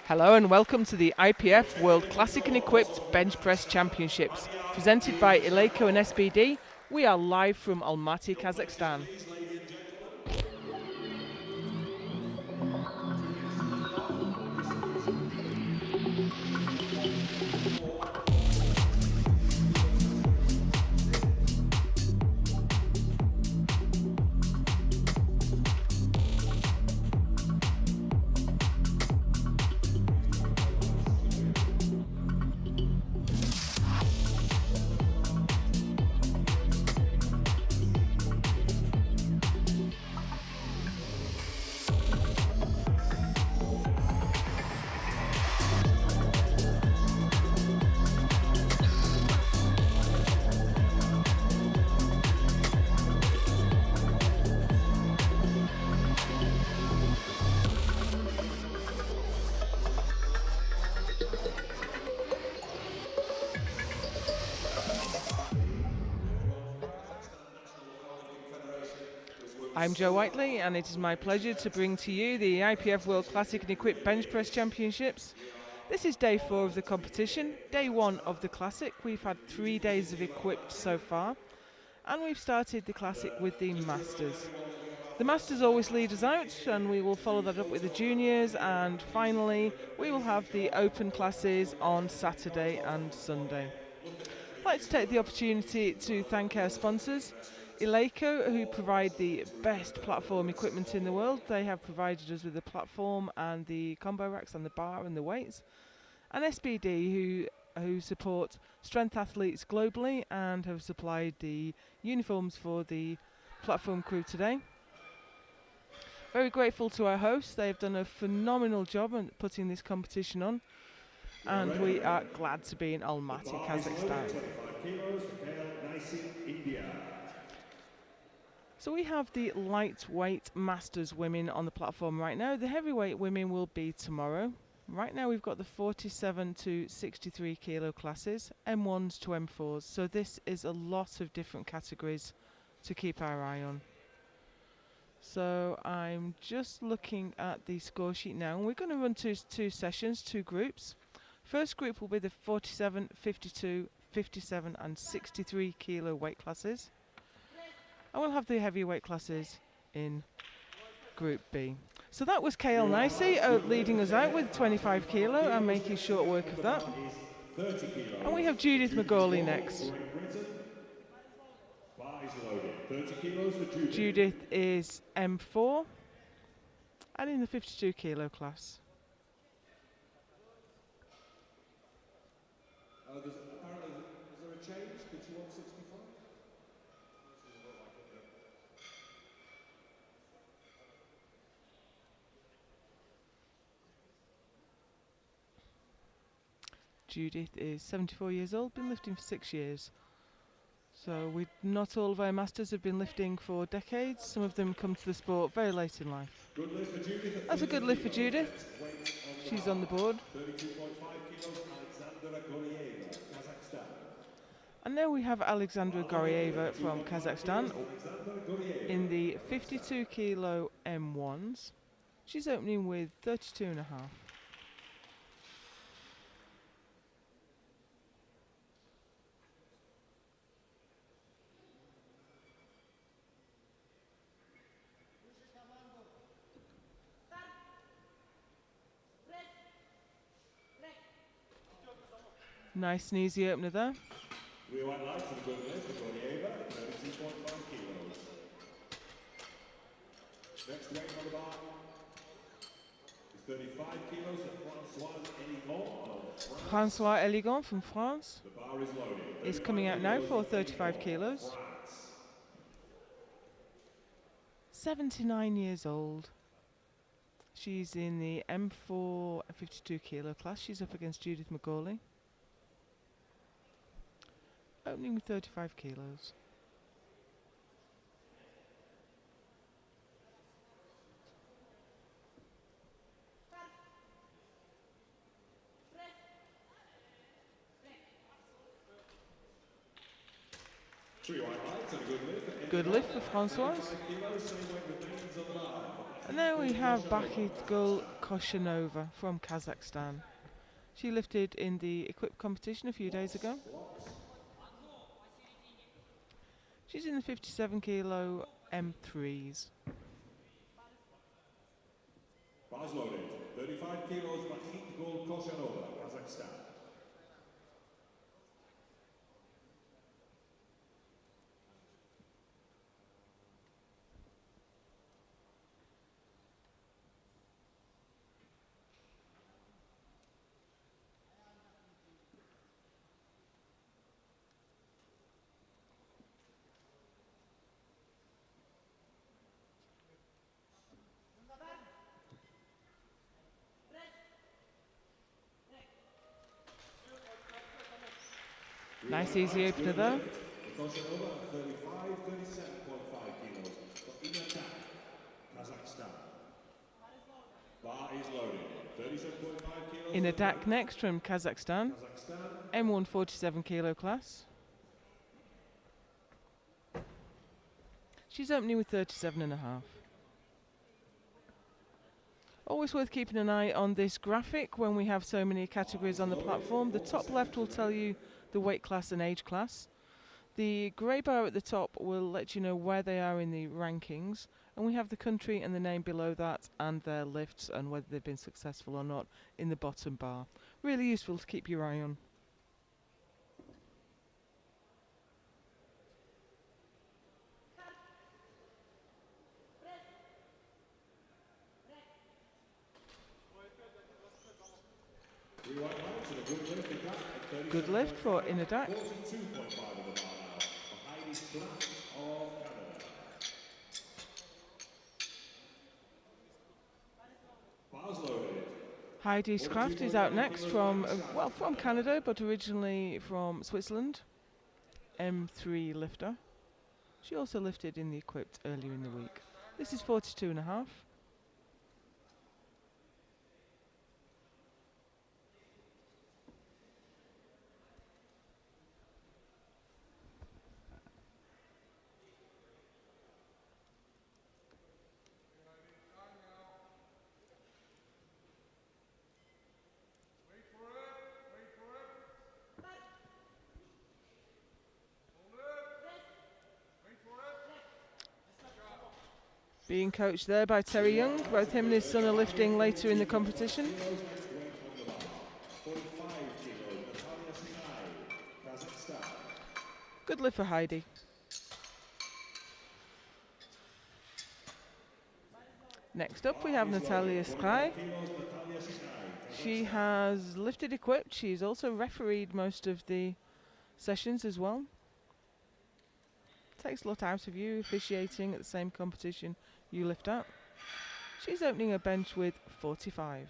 Hello and welcome to the IPF World Classic and Equipped Bench Press Championships, presented by Ileco and SBD. We are live from Almaty, Kazakhstan. I'm Joe Whiteley, and it is my pleasure to bring to you the IPF World Classic and Equipped Bench Press Championships. This is day 4 of the competition, day 1 of the Classic. We've had 3 days of equipped so far, and we've started the Classic with the Masters. The Masters always lead us out, and we will follow that up with the Juniors, and finally we will have the Open classes on Saturday and Sunday. I'd like to take the opportunity to thank our sponsors, Ileco, who provide the best platform equipment in the world. They have provided us with the platform and the combo racks and the bar and the weights. And SBD, who support strength athletes globally and have supplied the uniforms for the platform crew today. Very grateful to our hosts. They've done a phenomenal job on putting this competition on. And we are glad to be in Almaty, Kazakhstan. So we have the lightweight masters women on the platform right now. The heavyweight women will be tomorrow. Right now we've got the 47 to 63 kilo classes, M1s to M4s. So this is a lot of different categories to keep our eye on. So I'm just looking at the score sheet now, and we're going to run two sessions, 2 groups. First group will be the 47, 52, 57 and 63 kilo weight classes. And we'll have the heavyweight classes in Group B. So that was KL Nicey leading us out with 25 kilo and making short work of that. And we have Judith McGawley next. Judith is M4 and in the 52 kilo class. Is there a change? Did you want 65? Judith is 74 years old, been lifting for 6 years. So not all of our masters have been lifting for decades. Some of them come to the sport very late in life. That's a good lift for Judith. She's on the board. 32.5 kilos, Alexandra Gorieva, Kazakhstan. And now we have Alexandra Gorieva from Kazakhstan in the 52 kilo M1s. She's opening with 32.5. Nice and easy opener there. 3 white lights and a good lift for Gorieva, 32.5 kilos. Next weight on the bar is 35 kilos of François Eligon. François Eligon from France The bar is loaded. is coming out now for 35 kilos. 79 years old. She's in the M4 52 kilo class. She's up against Judith McGawley. Opening with 35 kilos. Three white lights and a good lift. Good lift for Françoise. And then we have Bakitgul Koshanova from Kazakhstan. She lifted in the equipped competition a few days ago. She's in the 57 kilo M3s. Bars loaded. 35 kilos, Bakitgul Koshanova, Kazakhstan. Nice easy opener though. Koshanova, 37.5 kilos for Inatak, Kazakhstan. Bar is loaded. 37.5 kilos. In a DAC next from Kazakhstan. M1 47 kilo class. She's opening with 37.5. Always worth keeping an eye on this graphic when we have so many categories on the platform. The top left will tell you the weight class and age class. The grey bar at the top will let you know where they are in the rankings, and we have the country and the name below that and their lifts and whether they've been successful or not in the bottom bar. Really useful to keep your eye on. Good lift for Inadak. 42.5 of the bar now for Heidi Schlatt of Canada. Bars loaded. Heidi Schlatt is out next from, from Canada, but originally from Switzerland. M3 lifter. She also lifted in the equipped earlier in the week. This is 42.5. Being coached there by Terry Young. Both him and his son are lifting later in the competition. Good lift for Heidi. Next up we have Natalia Sky. She has lifted equipped. She's also refereed most of the sessions as well. Takes a lot out of you officiating at the same competition you lift at. She's opening her bench with 45.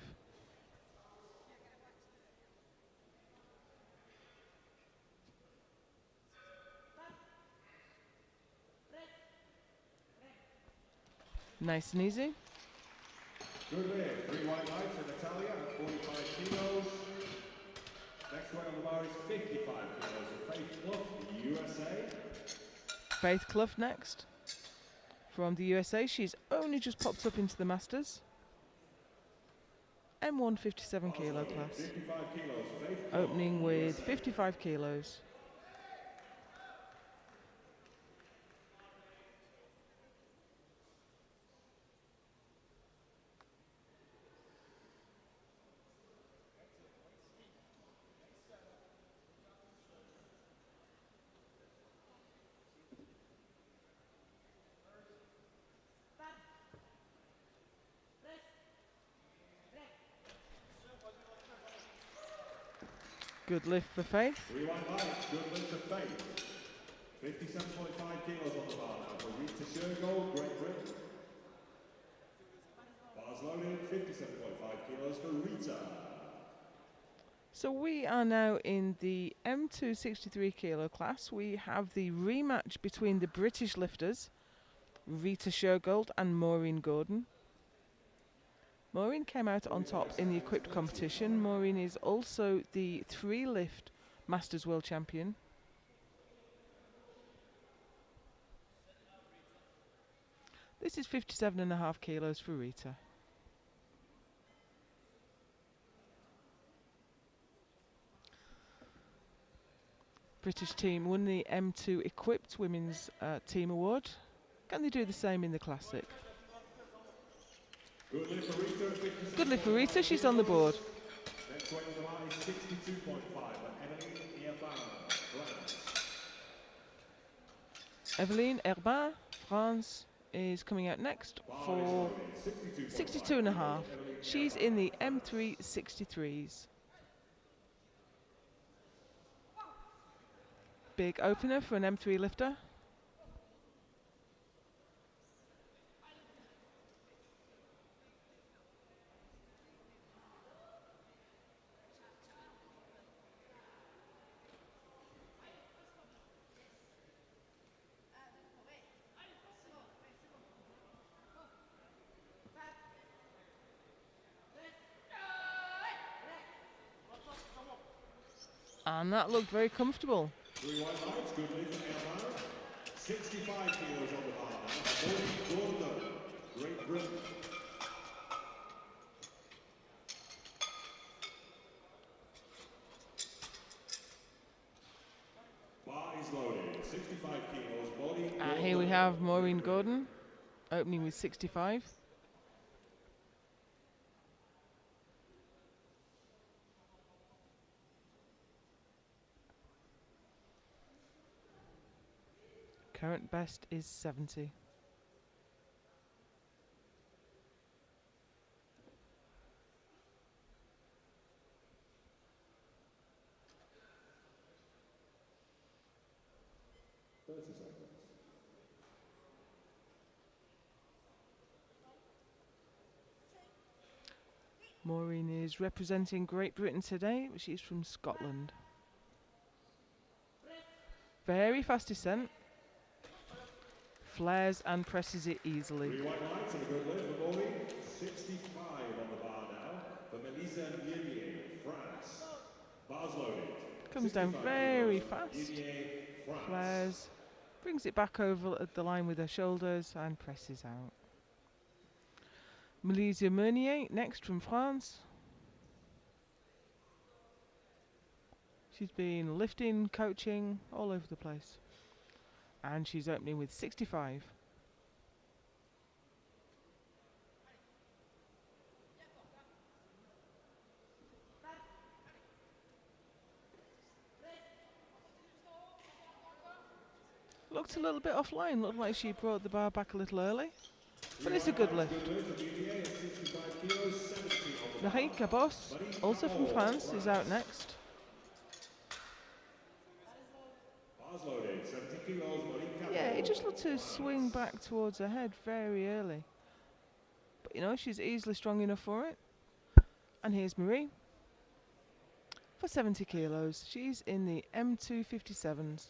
Nice and easy. Good lift. 3 white lights for Natalia at 45 kilos. Next weight on the bar is 55 kilos for Faith Clough, USA. Faith Clough next. From the USA, she's only just popped up into the Masters. M1 57 kilo class. 55 kilos, Faith Clough, Opening with 55 kilos. Good lift for Faith. 3 white lights, good lift for Faith. 57.5 kilos on the bar now for Rita Shergold, Great Britain. Bars loaded, 57.5 kilos for Rita. So we are now in the M2 63 kilo class. We have the rematch between the British lifters, Rita Shergold and Maureen Gordon. Maureen came out on top in the equipped competition. Maureen is also the 3-lift Masters World Champion. This is 57.5 kilos for Rita. British team won the M2 Equipped Women's Team Award. Can they do the same in the Classic? Good lift for Rita, she's on the board. Next weight on the bar is 62.5 Eveline Herbin, France, is coming out next for 62.5. She's in the M3 63s. Big opener for an M3 lifter. And that looked very comfortable. 3 white lights, good lift for Herbin. 65 kilos on the bar now. Gordon, Great Britain. Bar is loaded, 65 kilos, body. Here we have Maureen Gordon, opening with 65. Current best is 70. Maureen is representing Great Britain today. She's from Scotland. Very fast descent. Flares and presses it easily. 3 white lights and a good lift for Maureen. 65 on the bar now for Melissa Middleweight, France. Bars loaded. Comes down very fast. Flares. Brings it back over at the line with her shoulders and presses out. Melissa Meunier next from France. She's been lifting, coaching, all over the place. And she's opening with 65. Looked a little bit offline, looked like she brought the bar back a little early. But it's a good lift. Marie Cabos, also from France, is out next. Yeah, it just looked to swing back towards her head very early. But you know, she's easily strong enough for it. And here's Marie. For 70 kilos, she's in the M2 57s.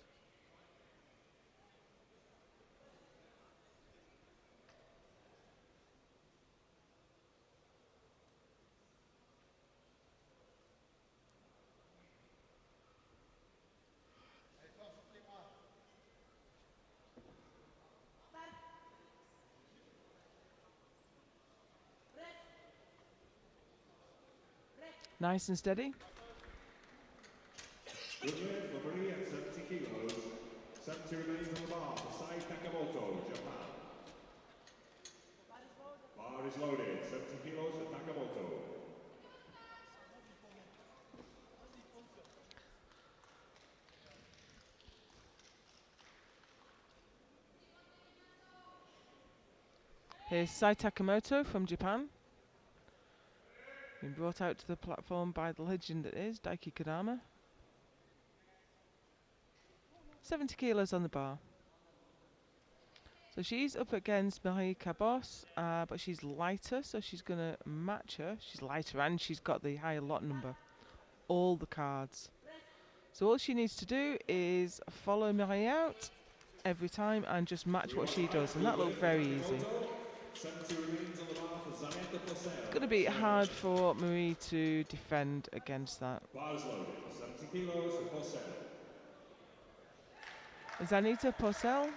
Nice and steady. Good lift for Marie at 70 kilos. 70 remains on the bar for Sai Takamoto, Japan. Bar is loaded, 70 kilos for Takamoto. Here's Sai Takamoto from Japan. Been brought out to the platform by the legend that is Daiki Kodama. 70 kilos on the bar. So she's up against Marie Cabos, but she's lighter, so she's going to match her. She's lighter and she's got the higher lot number. All the cards. So all she needs to do is follow Marie out every time and just match what she does, and that looked very easy. It's going to be hard for Marie to defend against that. Zanita Porcel.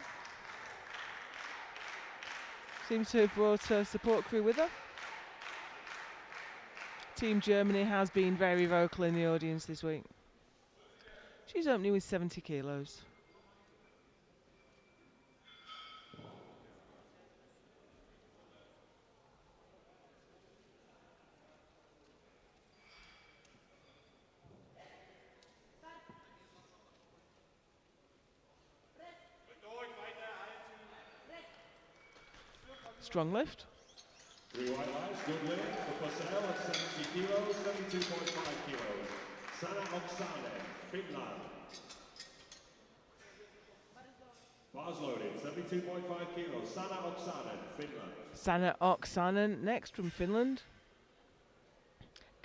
Seems to have brought a support crew with her. Team Germany has been very vocal in the audience this week. She's opening with 70 kilos. Strong lift. 3 white lines, good lift for Purcell at 70 kilos, 72.5 kilos. Sana Oksane, Finland. Bars loaded, 72.5 kilos. Sana Oksanen, Finland. Sana Oksanen next from Finland.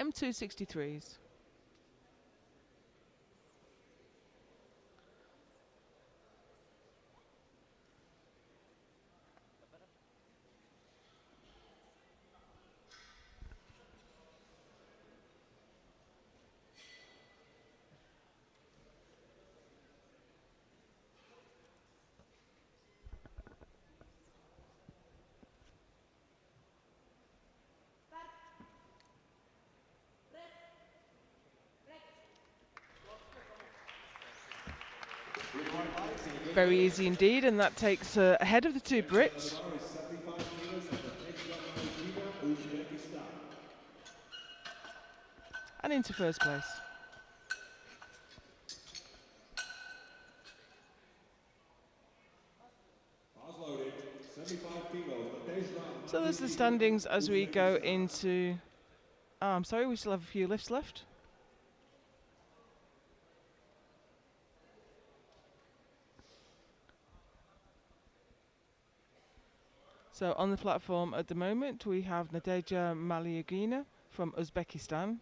M263s. Very easy indeed, and that takes her ahead of the two Brits. And into first place. So there's the standings as we go into... Oh, I'm sorry, we still have a few lifts left. So on the platform at the moment we have Nadeja Maliagina from Uzbekistan.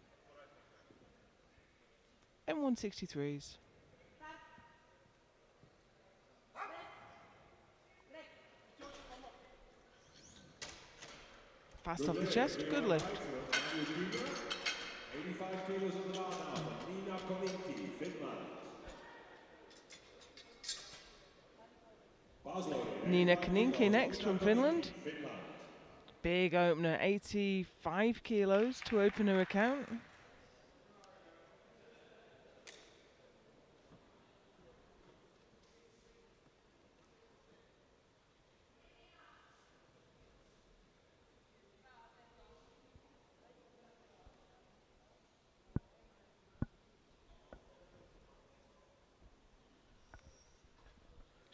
M163s. Fast off the chest, good lift. 85 kilos on the bar now, Nina Koninki, Finland. Nina Kaninki next from Finland. Big opener, 85 kilos to open her account.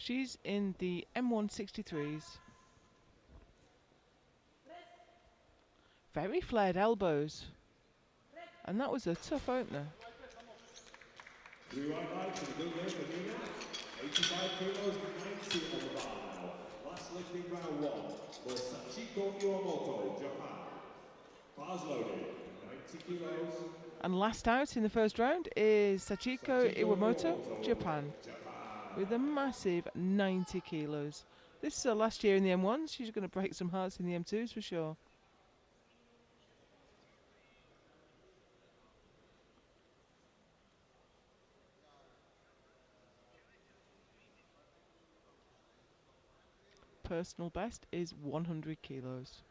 She's in the M163s. Very flared elbows. And that was a tough opener. 3 white lights and a good lift for Nina. 85 kilos, 90 on the bar now. Last lifting round 1 for Sachiko Iwamoto, Japan. Bars loaded, 90 kilos. And last out in the first round is Sachiko Iwamoto, Japan, with a massive 90 kilos. This is her last year in the M1s. She's going to break some hearts in the M2s for sure. Personal best is 100 kilos.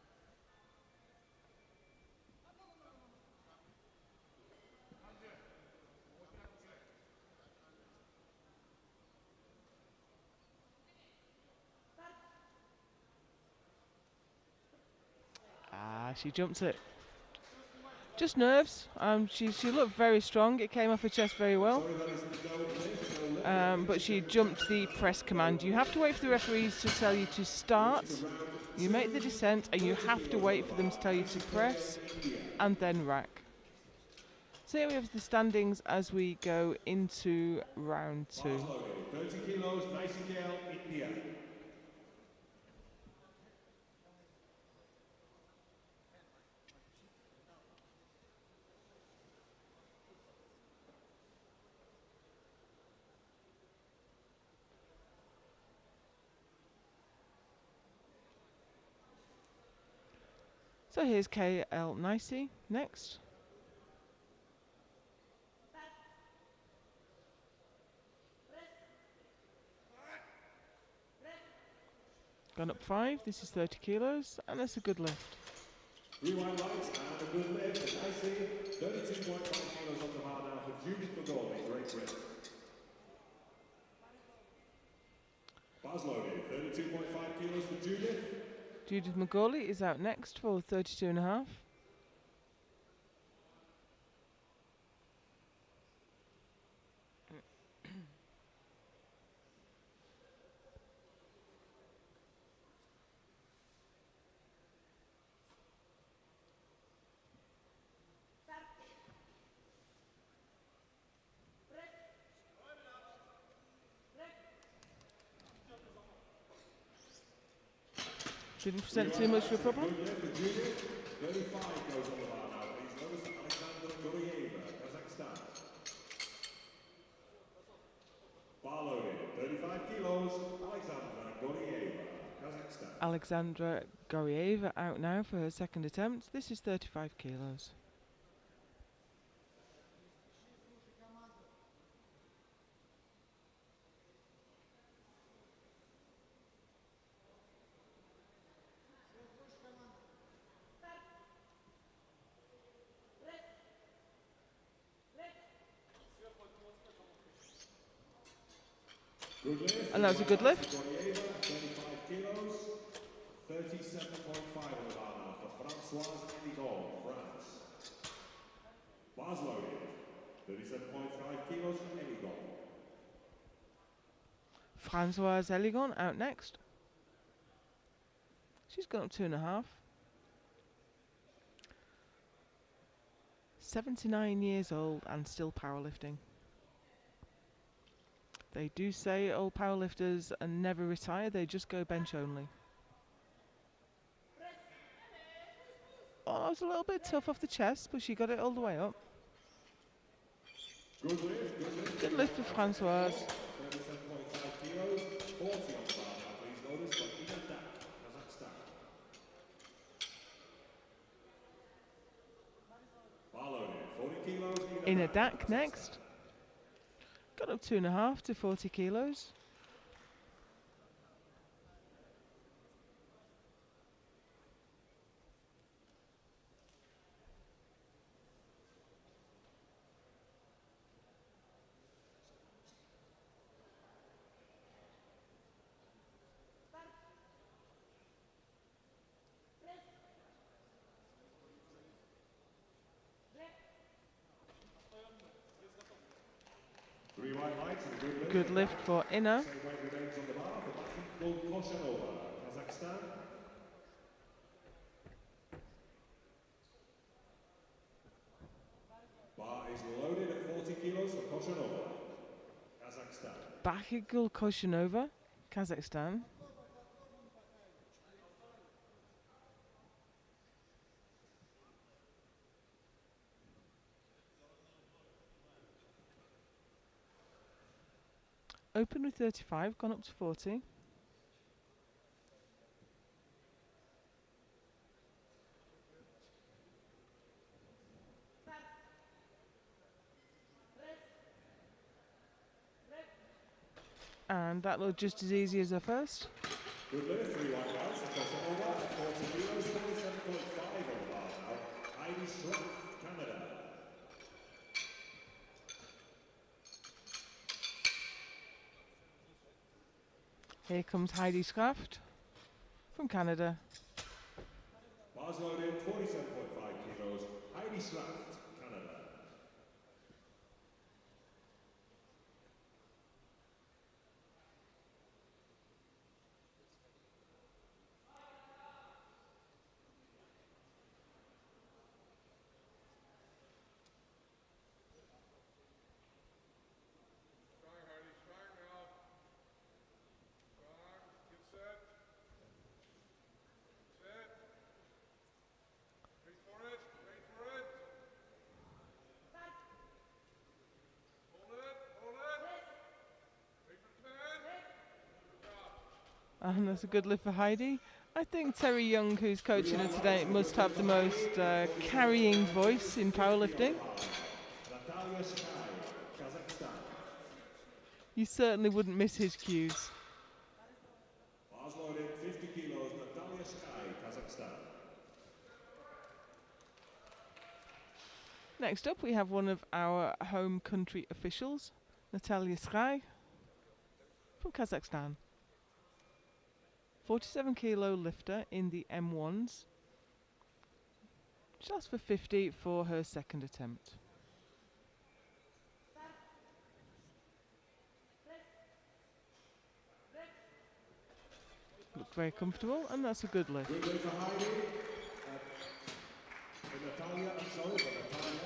She jumped it. Just nerves. She looked very strong. It came off her chest very well. But she jumped the press command. You have to wait for the referees to tell you to start. You make the descent and you have to wait for them to tell you to press and then rack. So here we have the standings as we go into round 2. 30 kilos, Nightingale, India. So here's KL Nicey next. Gone up 5. This is 30 kilos, and that's a good lift. 3 wide lights and a good lift. And I see 32.5 kilos on the bar now for Judith McGauley, Great Britain. Bars loaded, 32.5 kilos for Judith. Judith McGauley is out next for 32.5. Didn't present too much of a problem. 35 goes on the bar now. Please notice Alexander Guriyeva, Kazakhstan. Bar loaded, 35 kilos, Alexandra Guriyeva, Kazakhstan. Alexandra Gorieva out now for her second attempt. This is 35 kilos. Good lift. And that was a good lift. 35 kilos, 37.5 on the bar now for Françoise Eligon, France. Bars loaded, 37.5 kilos for Eligon. Françoise Eligon out next. She's gone up 2.5. 79 years old and still powerlifting. They do say old powerlifters never retire, they just go bench only. Oh, it was a little bit tough off the chest, but she got it all the way up. Good lift. Good lift for Françoise. 37.5 kilos, 40 on the bar now, please notice, for Ina Dak, Kazakhstan. Bar loaded, 40 kilos, Ina Dak next. Got up 2.5 to 40 kilos. Good lift for Ina. Same weight remains on the bar for Batik Koshanova, Kazakhstan. Bar is loaded at 40 kilos for Koshanova, Kazakhstan. Bakigul Koshanova, Kazakhstan. Open with 35, gone up to 40. And that looked just as easy as her first. Good lift, 3 wide guys, Koshanova at 40 kilos, 47.5 on the bar now. Heidi Schraff, Canada. Here comes Heidi Skraft from Canada. Bars loaded, 47.5 kilos, Heidi Schraff, Canada. And that's a good lift for Heidi. I think Terry Young, who's coaching her today, must have the most carrying voice in powerlifting. Natalia Sky, Kazakhstan. You certainly wouldn't miss his cues. Bars loaded, 50 Next up, we have one of our home country officials, Natalia Sky from Kazakhstan. 47 kilo lifter in the M1s. She asked for 50 for her second attempt. Looked very comfortable, and that's a good lift. Good lift for Heidi. Natalia, I'm sorry, but Natalia.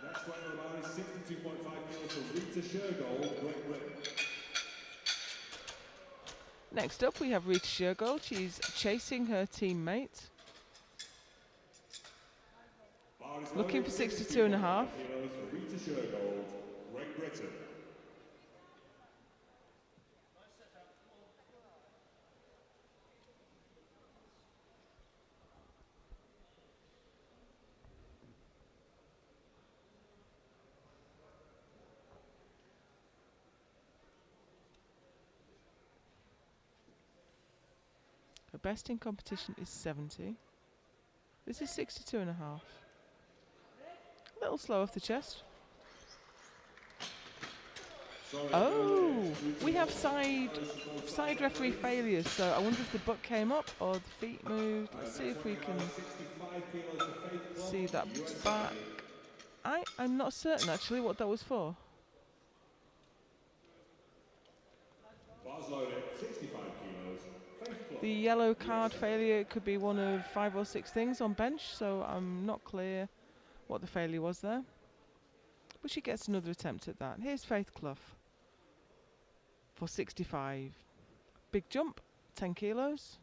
Next weight on the bar is 62.5 kilos for Rita Shergold, Great Britain. Next up, we have Rita Shergold. She's chasing her teammate. Looking for 62.5. Kilos for Rita Shergold, Great Britain. Her best in competition is 70. This is 62.5. A little slow off the chest. Oh, we have side referee failures, so I wonder if the butt came up or the feet moved. Let's see if we can see that back. I'm not certain actually what that was for. The yellow card failure could be one of 5 or 6 things on bench, so I'm not clear what the failure was there. But she gets another attempt at that. Here's Faith Clough for 65. Big jump, 10 kilos.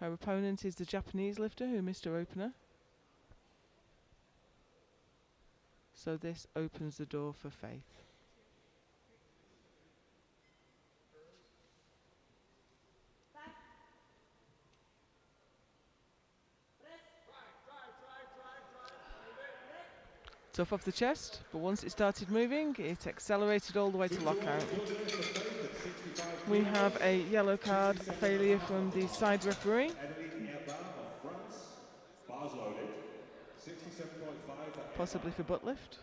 Her opponent is the Japanese lifter who missed her opener. So this opens the door for Faith. Tough off the chest, but once it started moving, it accelerated all the way to lockout. We have a yellow card failure from the side referee. Possibly for butt lift.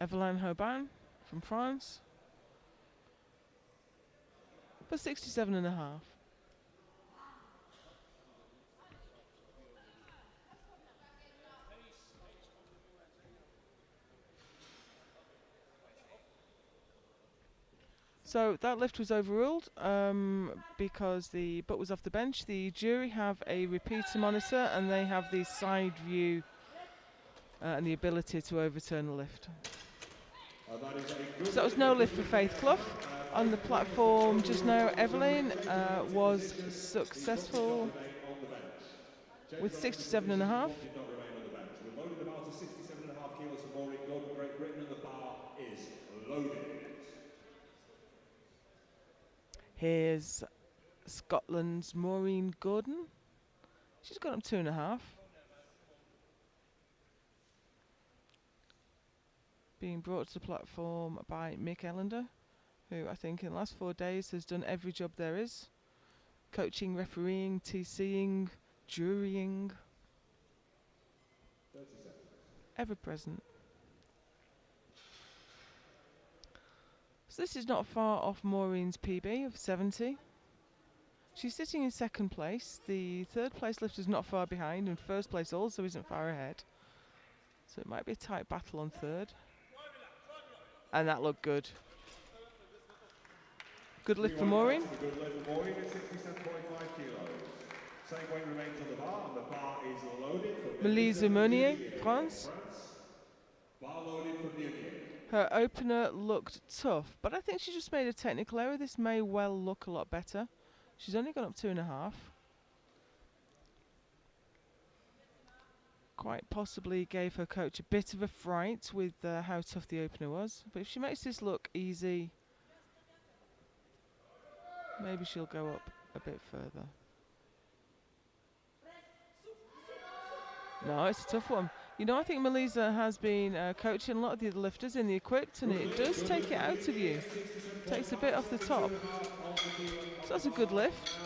Eveline Hoban from France for 67.5. So that lift was overruled because the butt was off the bench. The jury have a repeater monitor and they have the side view and the ability to overturn the lift. So that was no lift for Faith Clough. On the platform just now, Evelyn was successful with 67.5. Here's Scotland's Maureen Gordon. She's got up 2.5. Being brought to the platform by Mick Ellender, who I think in the last 4 days has done every job there is. Coaching, refereeing, TCing, jurying. Ever present. So this is not far off Maureen's PB of 70. She's sitting in second place. The third place lifter is not far behind, and first place also isn't far ahead. So it might be a tight battle on third. And that looked good. Good lift for Maureen. Good lift for Maureen at 67.5 kilos. Same weight remains on the bar, and the bar is loaded for Melise Meunier, France. Bar loaded for Meunier. Her opener looked tough, but I think she just made a technical error. This may well look a lot better. She's only gone up 2.5. Quite possibly gave her coach a bit of a fright with how tough the opener was. But if she makes this look easy, maybe she'll go up a bit further. No, it's a tough one. You know, I think Melissa has been coaching a lot of the other lifters in the equipped, and it does take it out of you. Takes a bit off the top. So that's a good lift.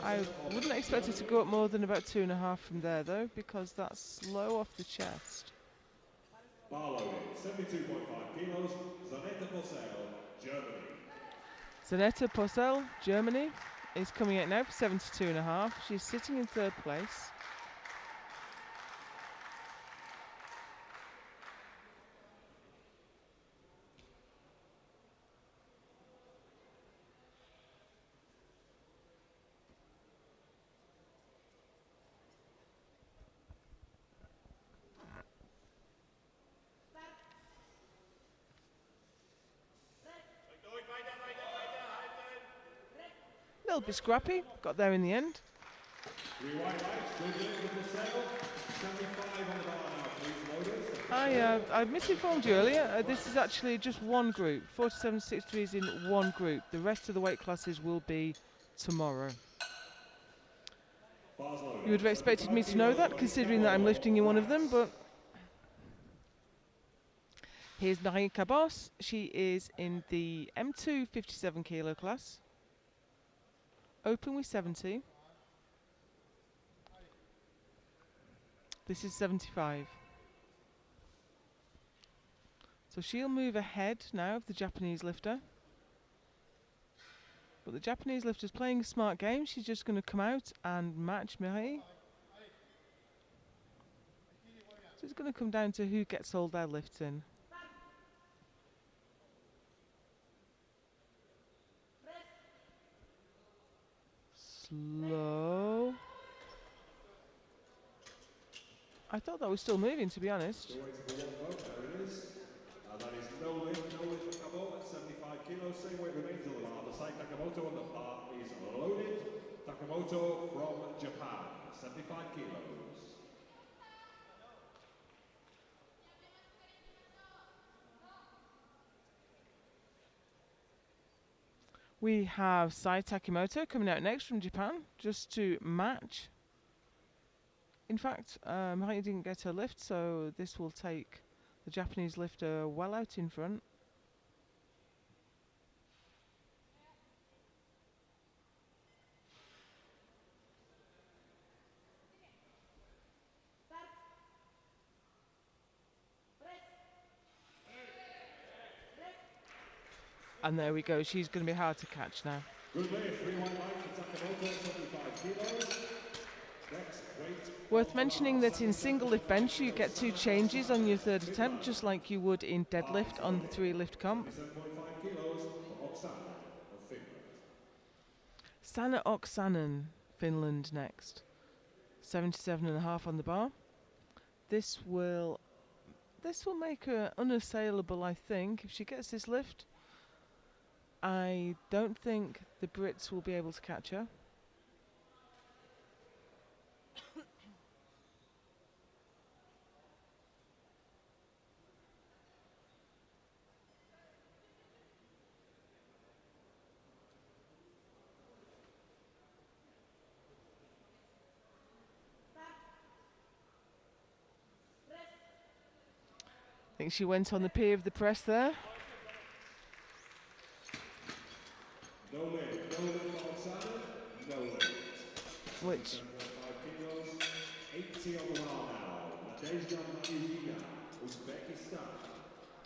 I wouldn't expect it to go up more than about 2.5 from there, though, because that's low off the chest. Bar loading, 72.5 kilos, Zanetta Porcel, Germany. Zanetta Porcel, Germany, is coming out now for 72.5. She's sitting in 3rd place. A little bit scrappy, got there in the end. I misinformed you earlier. This is actually just one group. 47.63 is in one group. The rest of the weight classes will be tomorrow. You would have expected me to know that, considering that I'm lifting in one of them, but here's Marie Cabos. She is in the M2 57 kilo class. Open with 70. This is 75. So she'll move ahead now of the Japanese lifter. But the Japanese lifter's playing a smart game. She's just going to come out and match Marie. So it's going to come down to who gets all their lifts in. Slow. I thought that was still moving, to be honest. There it is. That is no lift for Kabo at 75 kilos. Same weight remains on the bar. The side Takamoto on the bar is loaded. Takamoto from Japan, 75 kilos. We have Sai Takimoto coming out next from Japan, just to match. In fact, Marie didn't get her lift, so this will take the Japanese lifter well out in front. And there we go, she's going to be hard to catch now. Good lift, 3-1 for Takamoto, 75 kilos. Next weight. Worth mentioning that in single lift bench you get 2 changes on your 3rd attempt, just like you would in deadlift on the 3 lift comp. 7.5 kilos for Oksana of Finland. Sanna Oksanen, Finland next. 77.5 on the bar. This will make her unassailable, I think, if she gets this lift. I don't think the Brits will be able to catch her. I think she went on the P of the press there. No lift for Oksana, no lift. Which 7.5 kilos, 80 on the bar now. Nadezhda Malyugina, Uzbekistan.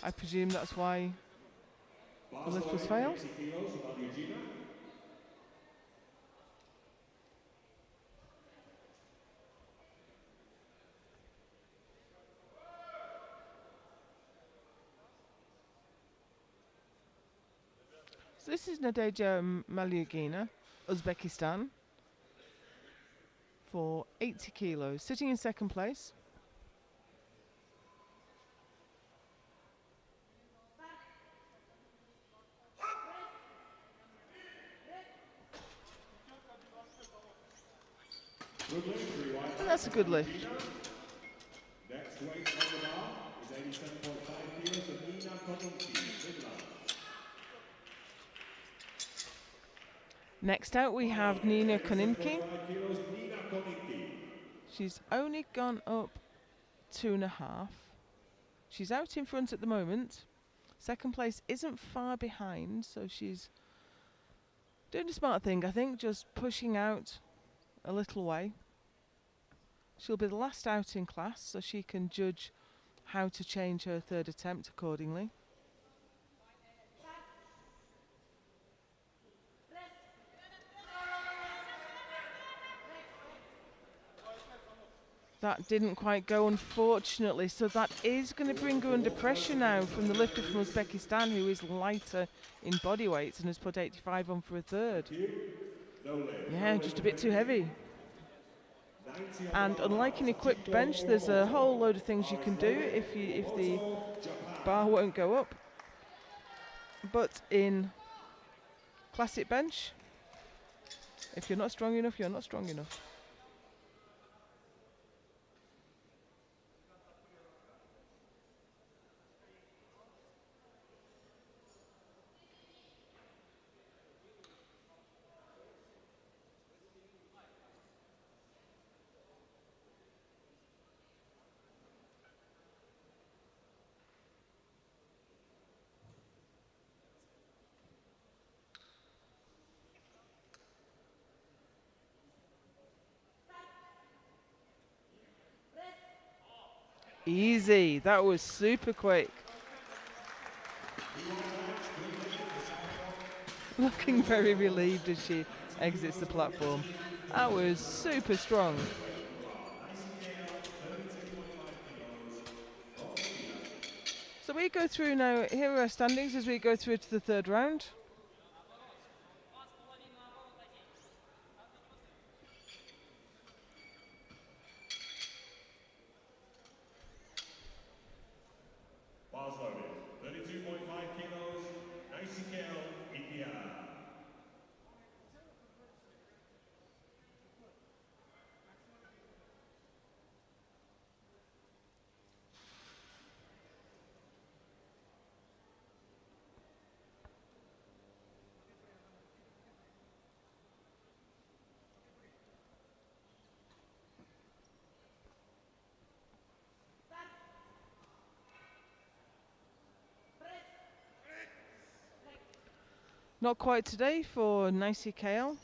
I presume that's why the lift was failed. 80 kilos for Malyugina. So this is Nadezhda Malyugina, Uzbekistan, for 80 kilos, sitting in 2nd place. And that's a good lift. Next weight on the bar is 87.5 kilos of Nina Kotunki, Finland. Next out we have Nina Koninki. 5 kilos, Nina Kotunki. She's only gone up 2.5. She's out in front at the moment. Second place isn't far behind, so she's doing a smart thing, I think, just pushing out a little way. She'll be the last out in class, so she can judge how to change her third attempt accordingly. That didn't quite go, unfortunately, so that is going to bring her under pressure now from the lifter from Uzbekistan, who is lighter in body weight and has put 85 on for a third. Yeah, just a bit too heavy. And unlike an equipped bench, there's a whole load of things you can do if the bar won't go up. But in classic bench, if you're not strong enough, you're not strong enough. Easy, that was super quick. Looking very relieved as she exits the platform. That was super strong. So we go through now, here are our standings as we go through to the third round. Not quite today for Nicey Kale.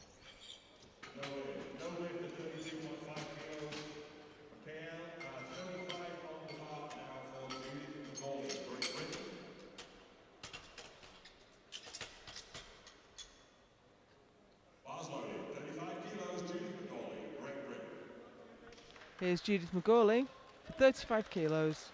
Here's Judith McGawley for 35 kilos.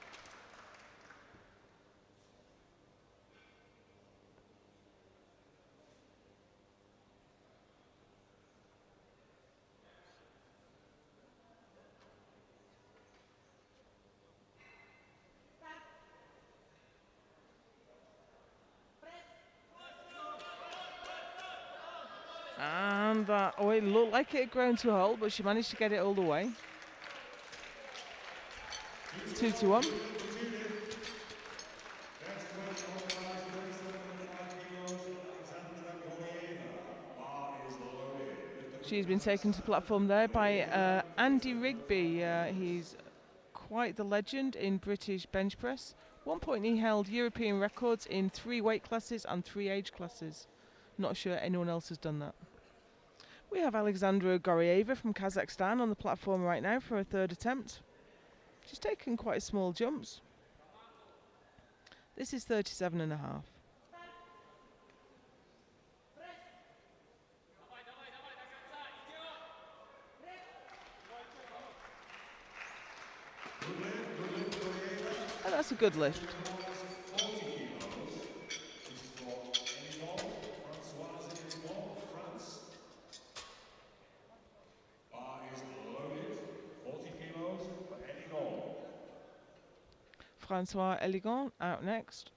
And that, oh, it looked like it had grown to a hole, but she managed to get it all the way. 2-1. She's been taken to the platform there by Andy Rigby. He's quite the legend in British bench press. At one point he held European records in 3 weight classes and 3 age classes. Not sure anyone else has done that. We have Alexandra Gorieva from Kazakhstan on the platform right now for her third attempt. She's taken quite small jumps. This is 37.5. And that's a good lift. Francois Elegant out next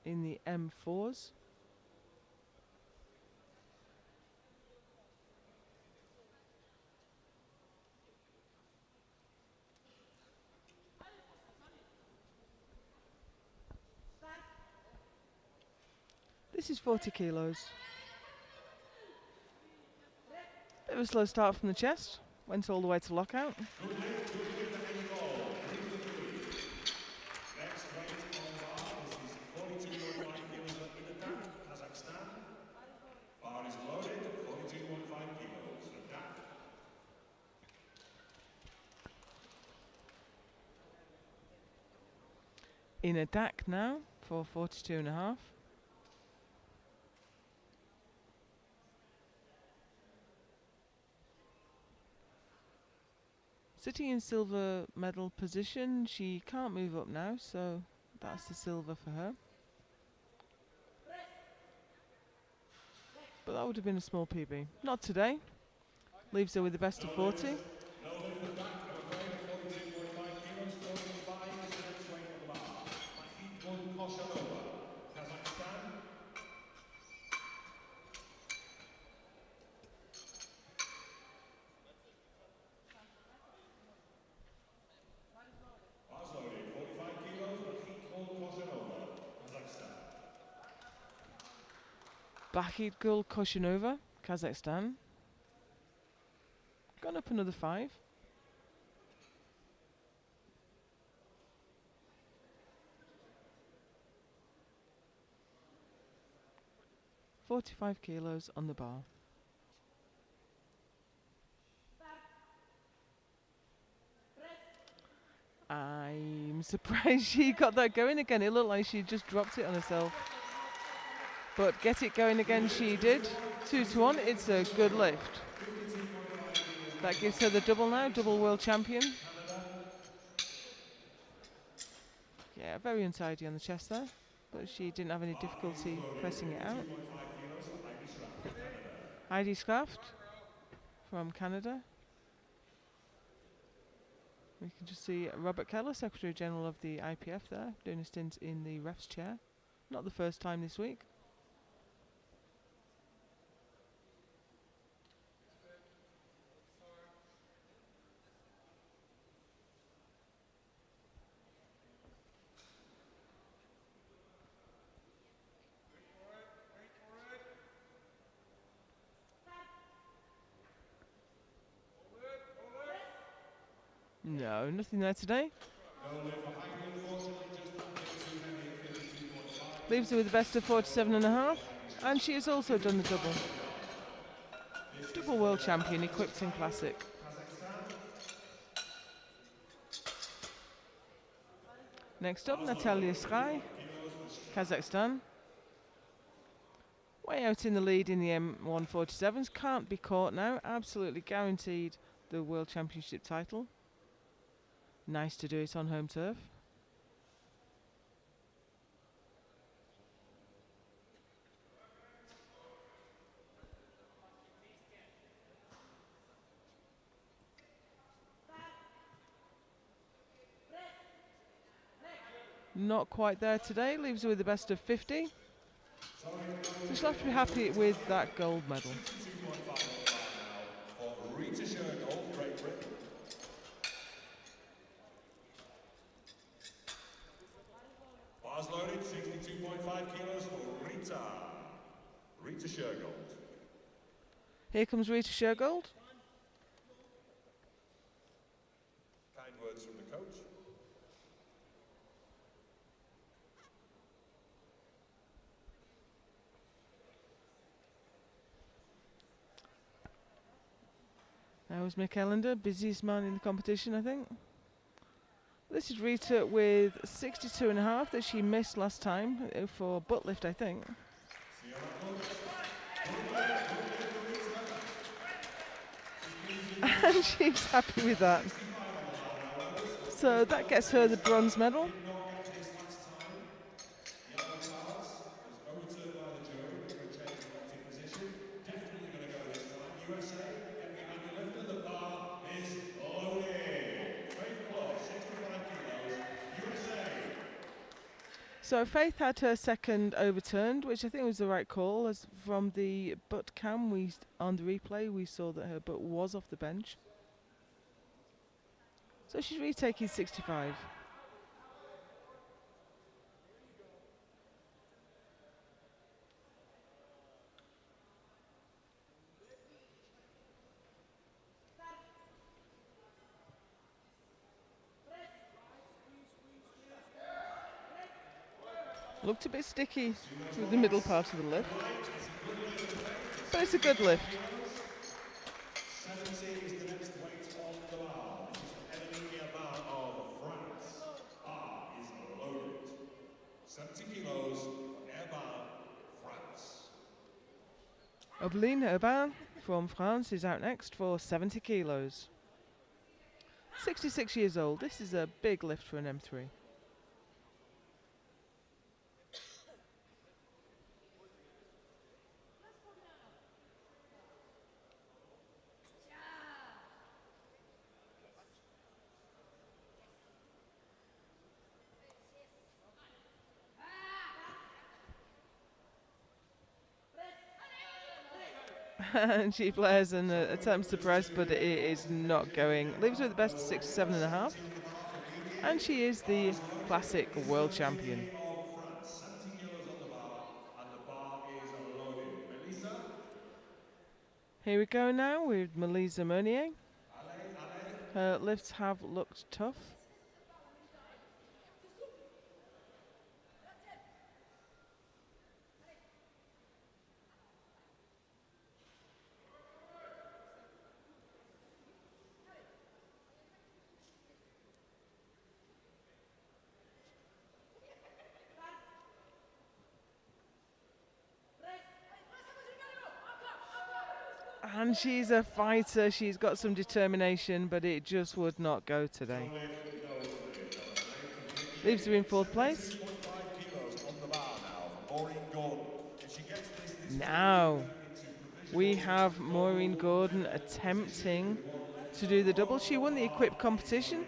in the M4s. This is 40 kilos. Bit of a slow start from the chest. Went all the way to lockout. Next weight on the bar, this is 42.5 kilos in attack, Kazakhstan. Bar is loaded, 42.5 kilos, attack. In a DAC now for 42.5. Sitting in silver medal position, she can't move up now, so that's the silver for her. But that would have been a small PB. Not today. Leaves her with the best of 40. Bakhitgul Koshinova, Kazakhstan. Gone up another 5. $45 kilos on the bar. I'm surprised she got that going again. It looked like she just dropped it on herself. But get it going again she did. 2-1, it's a good lift. That gives her the double now, double world champion. Yeah, very untidy on the chest there, but she didn't have any difficulty pressing it out. Heidi Skraft from Canada. We can just see Robert Keller, Secretary General of the IPF there, doing a stint in the ref's chair. Not the first time this week. No, nothing there today. Leaves her with the best of 47.5, and she has also done the double. Double world champion equipped in classic. Next up, Natalia Sky, Kazakhstan. Way out in the lead in the M1-47s, can't be caught now, absolutely guaranteed the World Championship title. Nice to do it on home turf. Not quite there today, leaves her with the best of 50. So she'll have to be happy with that gold medal. Bars loaded, 62.5 kilos for Rita. Rita Shergold. Here comes Rita Shergold. Kind words from the coach. That was Mick Ellender, busiest man in the competition, I think. This is Rita with 62.5 that she missed last time for butt lift, I think. And she's happy with that. So that gets her the bronze medal. So Faith had her second overturned, which I think was the right call. As from the butt cam, on the replay, we saw that her butt was off the bench. So she's retaking 65. Looked a bit sticky through the middle part of the lift, but it's a good lift. 70 is the next weight on the bar. This is M1 of France. Bar is loaded. 70 kilos for M1 France. Obeline Urban from France is out next for 70 kilos. 66 years old. This is a big lift for an M3. And she flares and attempts to press, but it is not going. Leaves her with the best 67.5. And she is the classic world champion. Here we go now with Melisa Meunier. Her lifts have looked tough. And she's a fighter, she's got some determination, but it just would not go today. Leaves her in 4th place. Now we have Maureen Gordon attempting to do the double. She won the equipped competition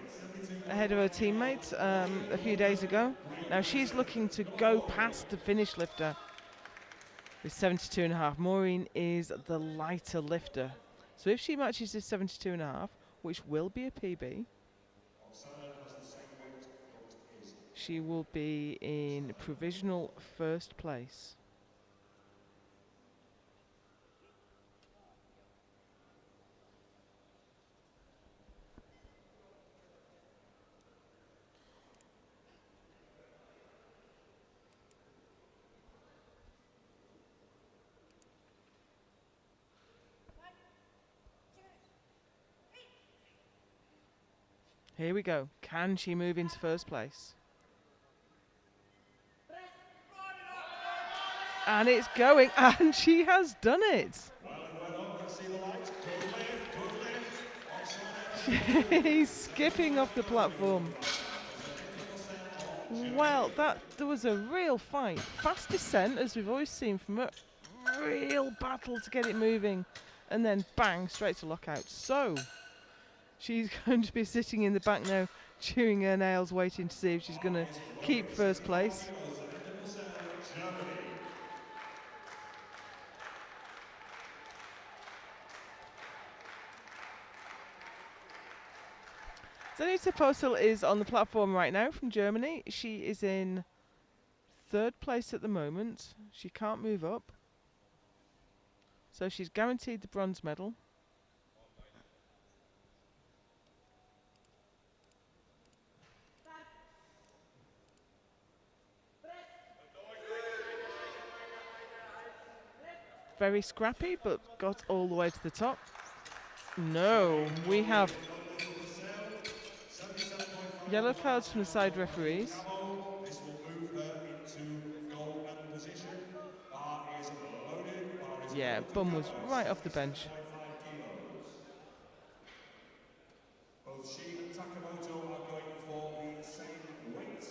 ahead of her teammates a few days ago. Now she's looking to go past the finish lifter with 72.5. Maureen is the lighter lifter. So if she matches this 72.5, which will be a PB, she will be in provisional 1st place. Here we go. Can she move into 1st place? And it's going, and she has done it. She's skipping off the platform. Well, there was a real fight. Fast descent, as we've always seen from her. Real battle to get it moving. And then bang, straight to lockout. So she's going to be sitting in the back now, chewing her nails, waiting to see if she's going to keep 1st place. Zenita Postel is on the platform right now from Germany. She is in 3rd place at the moment. She can't move up. So she's guaranteed the bronze medal. Very scrappy, but got all the way to the top. No, we have yellow cards from the side referees. Yeah, Bum was right off the bench. Both she and Takamoto are going for the same weight.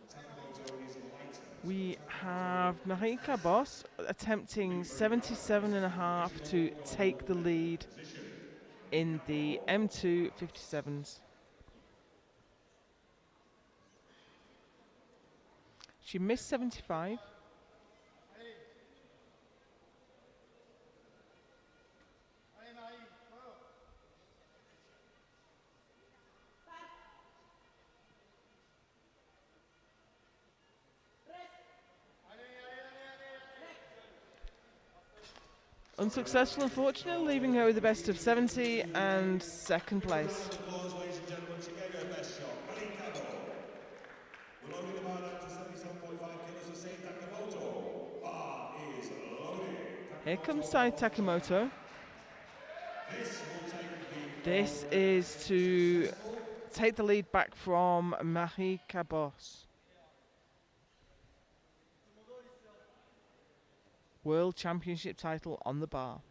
Takamoto is lighter. We have Marika Boss attempting 77.5 to take the lead in the M2 57s. She missed 75. Unsuccessful, unfortunately, leaving her with the best of 70 and 2nd place. Here comes Sai Takimoto. This is to take the lead back from Marie Cabos. World Championship title on the bar.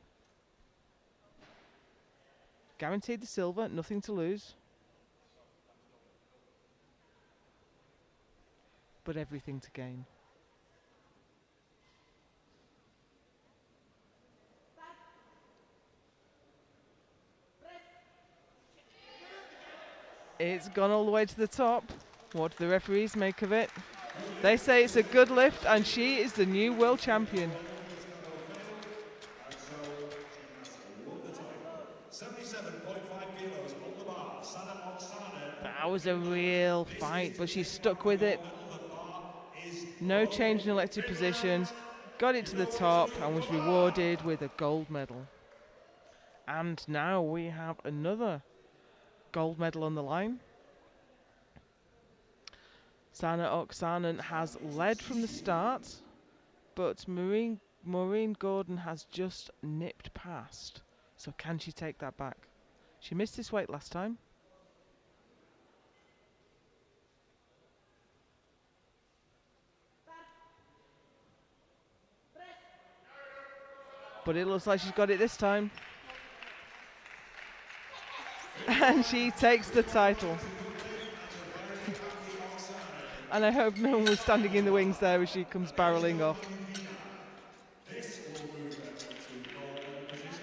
Guaranteed the silver, nothing to lose. But everything to gain. It's gone all the way to the top. What do the referees make of it? They say it's a good lift and she is the new world champion. 77.5 kilos on the bar. That was a real fight, but she stuck with it. No change in elected position. Got it to the top and was rewarded with a gold medal. And now we have another gold medal on the line. Sana Oksanen has led from the start, but Maureen Gordon has just nipped past. So can she take that back? She missed this weight last time. But it looks like she's got it this time. And she takes the title. And I hope no one was standing in the wings there as she comes barreling off.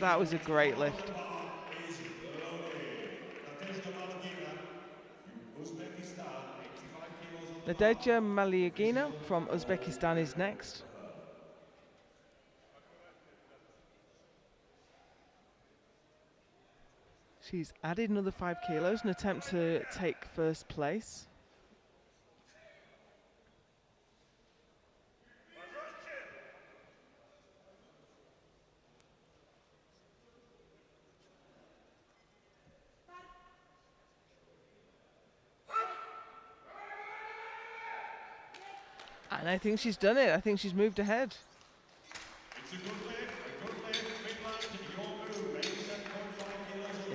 That was a great lift. Nadejda Maliagina from Uzbekistan is next. She's added another 5 kilos in an attempt to take first place. And I think she's done it. I think she's moved ahead.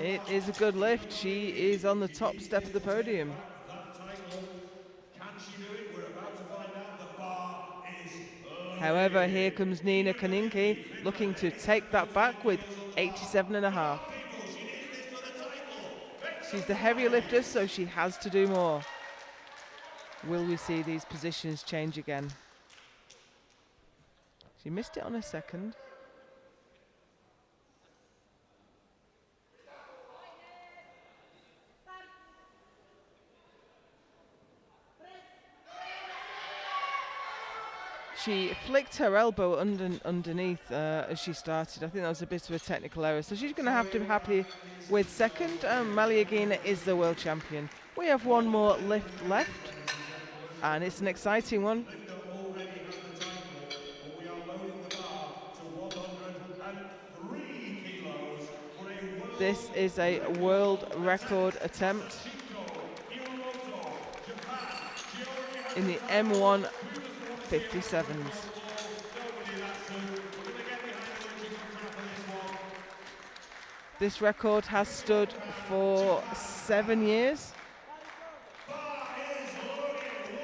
It is a good lift. She is on the top step of the podium. However, here comes Nina Kaninki looking to take that back with 87.5. She's the heavier lifter, so she has to do more. Will we see these positions change again? She missed it on a second. She flicked her elbow underneath as she started. I think that was a bit of a technical error. So she's going to have to be happy with second. Maliagina is the world champion. We have one more lift left. And it's an exciting one. This is a world record attempt in the M1 57s. This record has stood for 7 years.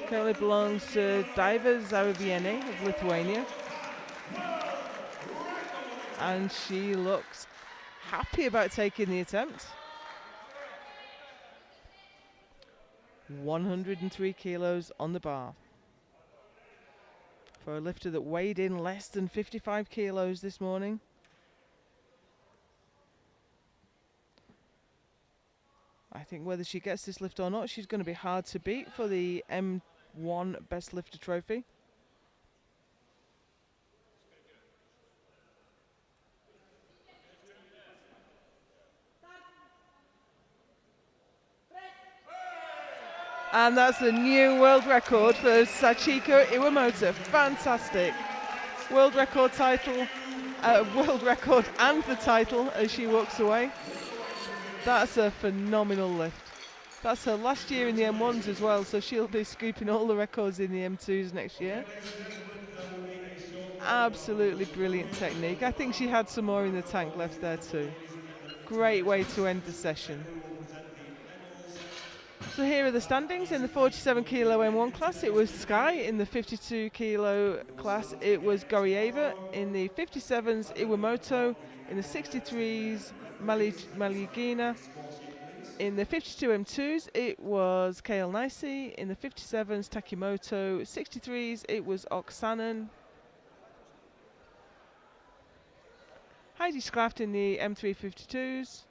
Currently belongs to Daiva Zaraviene of Lithuania. And she looks happy about taking the attempt. 103 kilos on the bar. For a lifter that weighed in less than 55 kilos this morning. I think whether she gets this lift or not, she's going to be hard to beat for the M1 Best Lifter Trophy. And that's a new world record for Sachiko Iwamoto. Fantastic. World record title, world record and the title as she walks away. That's a phenomenal lift. That's her last year in the M1s as well, so she'll be scooping all the records in the M2s next year. Absolutely brilliant technique. I think she had some more in the tank left there too. Great way to end the session. So here are the standings. In the 47 kilo M1 class, it was Sky. In the 52 kilo class, it was Gorieva. In the 57s, Iwamoto. In the 63s, Maligina. In the 52 M2s, it was Kale Nicey. In the 57s, Takimoto. 63s, it was Oksanen. Heidi Skraft in the M352s.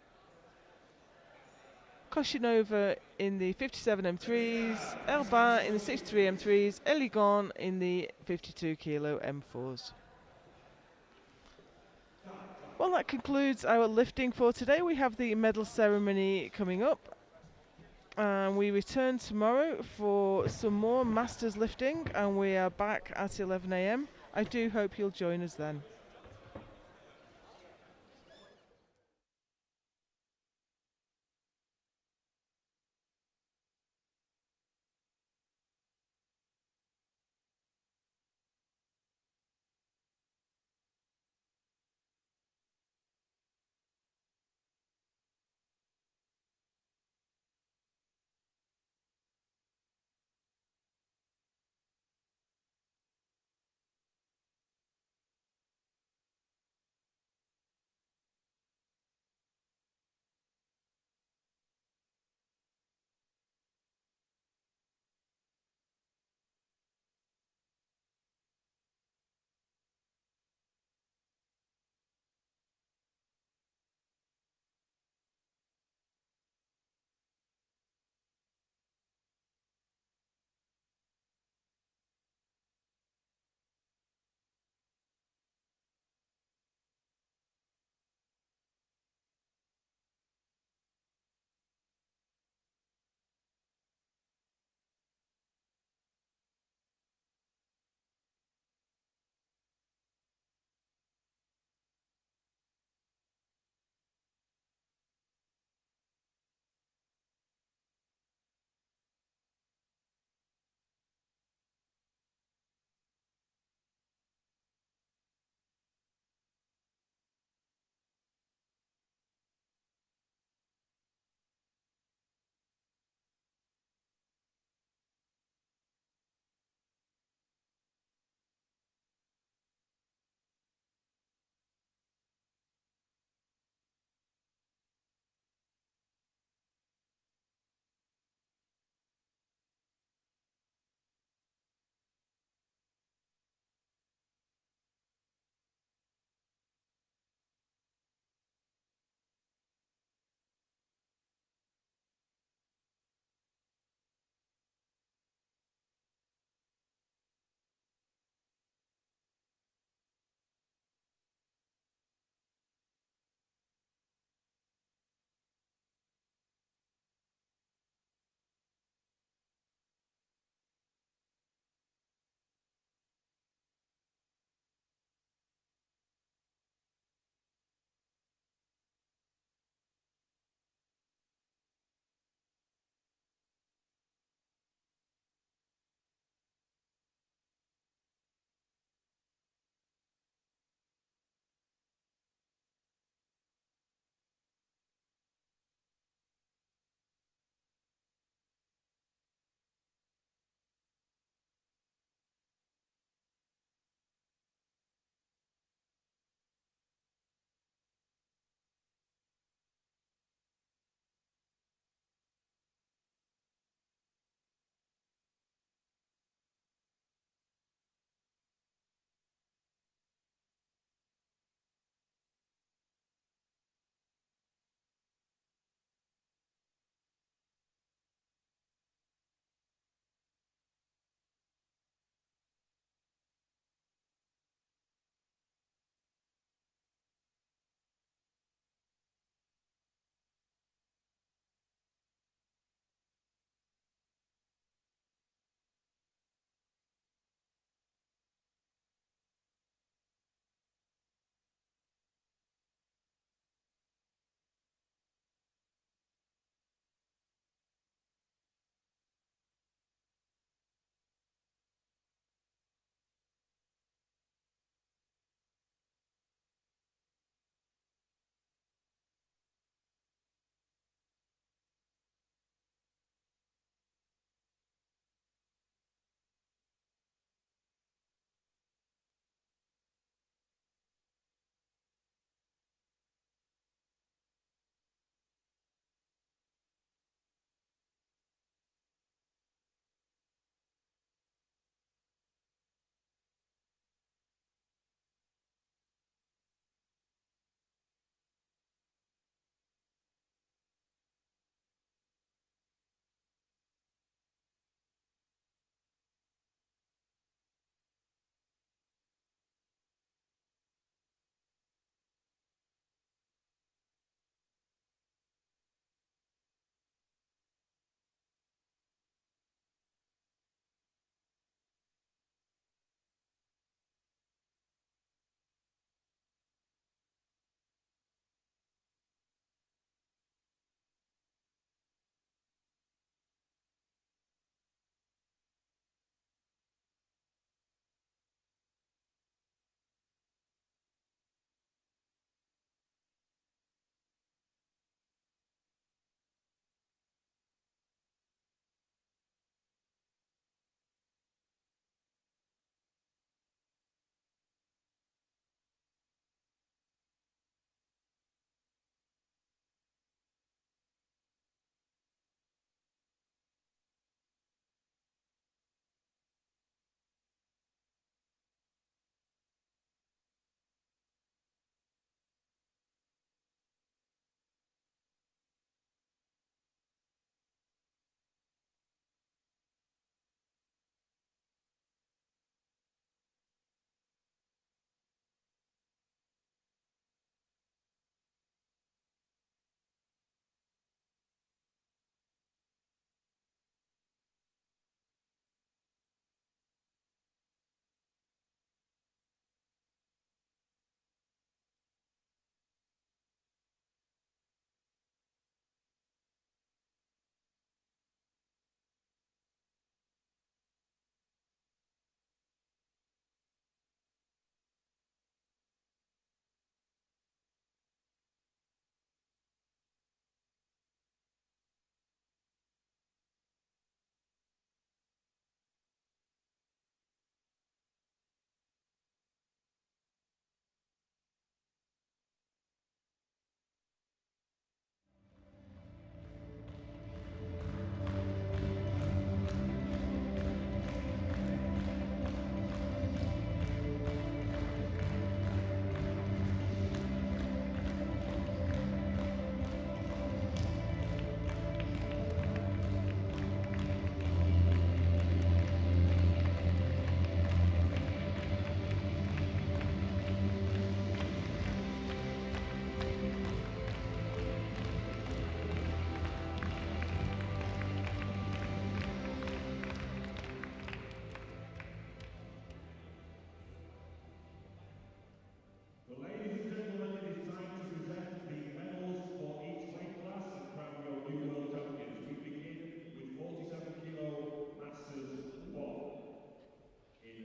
Koshinova in the 57 M3s, Elba in the 63 M3s, Eligon in the 52 kilo M4s. Well, that concludes our lifting for today. We have the medal ceremony coming up. And we return tomorrow for some more masters lifting, and we are back at 11 AM. I do hope you'll join us then.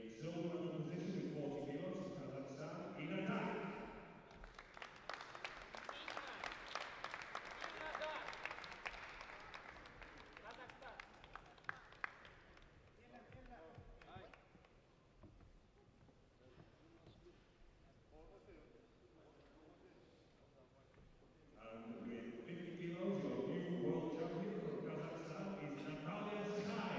silver position with 40 kilos, Kazakhstan, in attack. And with 50 kilos, your new world champion from Kazakhstan is Natalia Sky.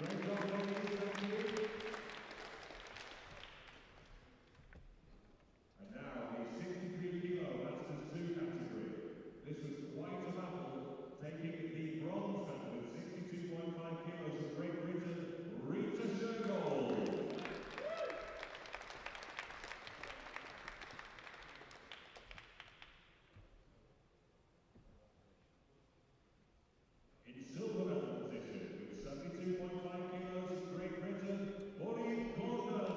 Great job, ladies. Thank you. And now the 63 kilo Masters 2 category. This was quite a battle, taking the bronze medal with 62.5 kilos from Great Britain, Rita Shergold. In silver medal position with 72.5 kilos from Great Britain, Maureen Gordon.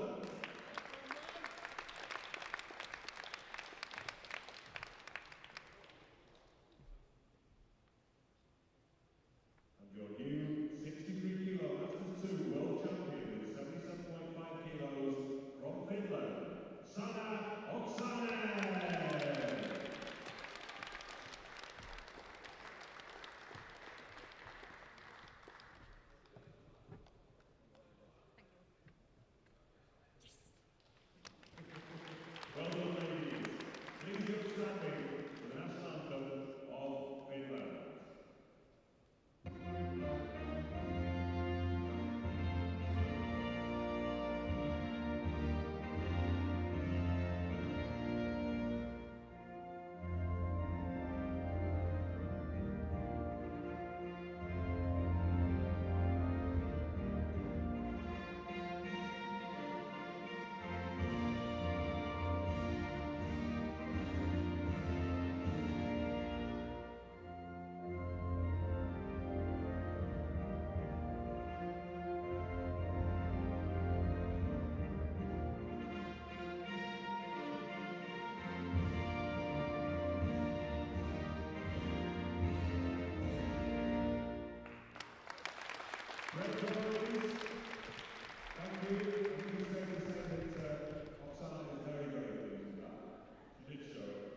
And your new 63 kilo Masters 2 world champion with 77.5 kilos from Finland, Sana Oksanen. Well done, ladies. Please be standing for the national anthem of Finland. Great job, ladies. Thank you. I think it's fair to say that Oksana is very, very pleased with that. She did show it.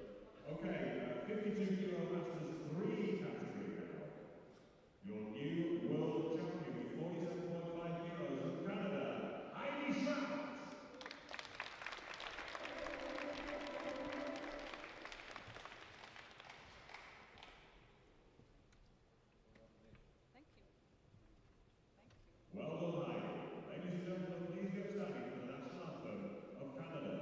Okay, 52 kilo Masters 3 category now. Your new world champion with 47.5 kilos from Canada, Heidi Schratt. Thank you. Thank you. Well done, Heidi. Ladies and gentlemen, please get standing for the national anthem of Canada.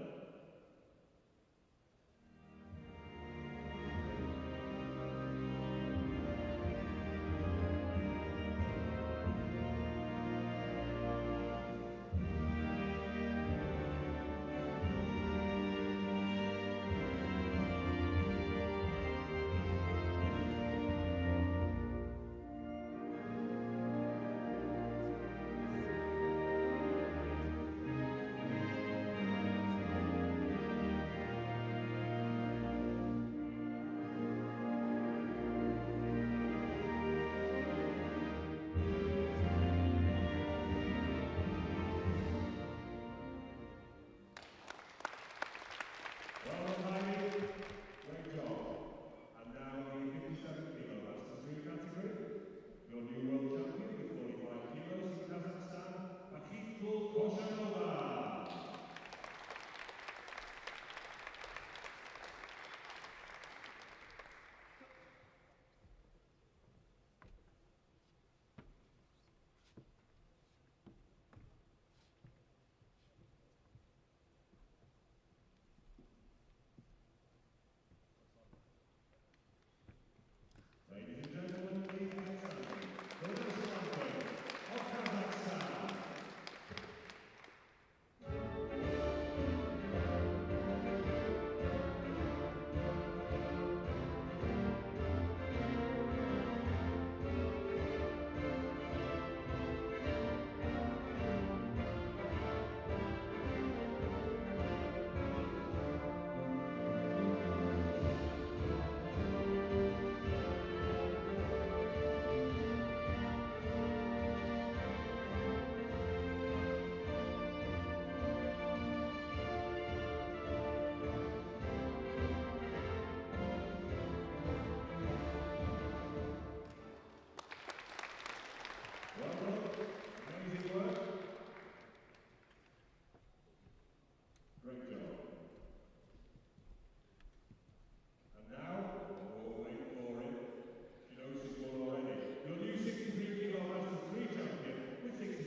Well done, Heidi. Great job. And now the 57 kilo Masters 3 category. Your new world champion with 45 kilos from Kazakhstan, Makhitful Koshanova. Ladies and gentlemen, please get standing for the national anthem of Kazakhstan. Well done. Amazing work. Great job. And now, oh, wait for it. She knows she's won already. Your new 63 kilo Masters 3 champion with 60